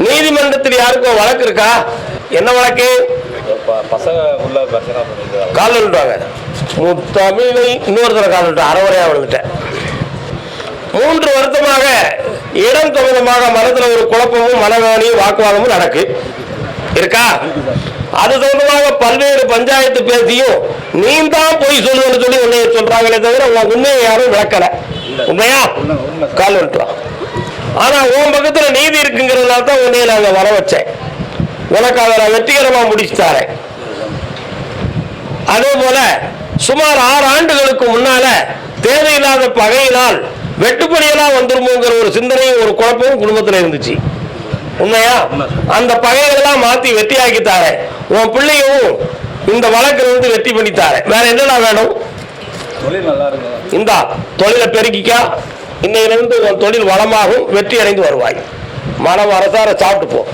நீதிமன்றத்தில் யாருக்கும் வழக்கு இருக்கா? என்ன வழக்கு? கால் விட்டுவாங்க. தமிழை இன்னொருத்தர கால் விட்டு அறவரையா விழுந்துட்டேன். 3 வருடமாக இடம் தொகுதமாக மனதில் ஒரு குழப்பமும் மனவேதனையும் வாக்குவாதமும் நடக்கு இருக்கா? அது சொந்தமாக பல்வேறு பஞ்சாயத்து பேசியும் நீ தான் போய் சொல்லுன்னு சொல்லி உன்னைய சொல்றாங்களே தவிர உண்மையை யாரும் விளக்கல. உண்மையா? கால் விட்டுறான். ஆனா உன் பக்கத்துல நீதி இருக்குங்கிறதுனால தான் உன்னைய நாங்க வர வச்சேன். உனக்கு அதை நான் வெற்றிகரமா முடிச்சு தரேன். அதே போல சுமார் 6 ஆண்டுகளுக்கு முன்னால தேவையில்லாத பகையினால் வெட்டுப்படியெல்லாம் வந்துருமோங்கிற ஒரு சிந்தனையும் ஒரு குழப்பமும் குடும்பத்தில் இருந்துச்சு. உண்மையா? அந்த பகைகளெல்லாம் மாத்தி வெற்றியாக்கி தாரேன். உன் பிள்ளையும் இந்த வழக்கில் இருந்து வெற்றி பண்ணி தாரேன். வேற என்னடா வேணும்? இந்த தொழிலை பெருக்கிக்கா. இன்னையிலிருந்து உன் தொழில் வளமாகும், வெற்றி அடைந்து வருவாய். மனம் அரசார சாப்பிட்டு போ.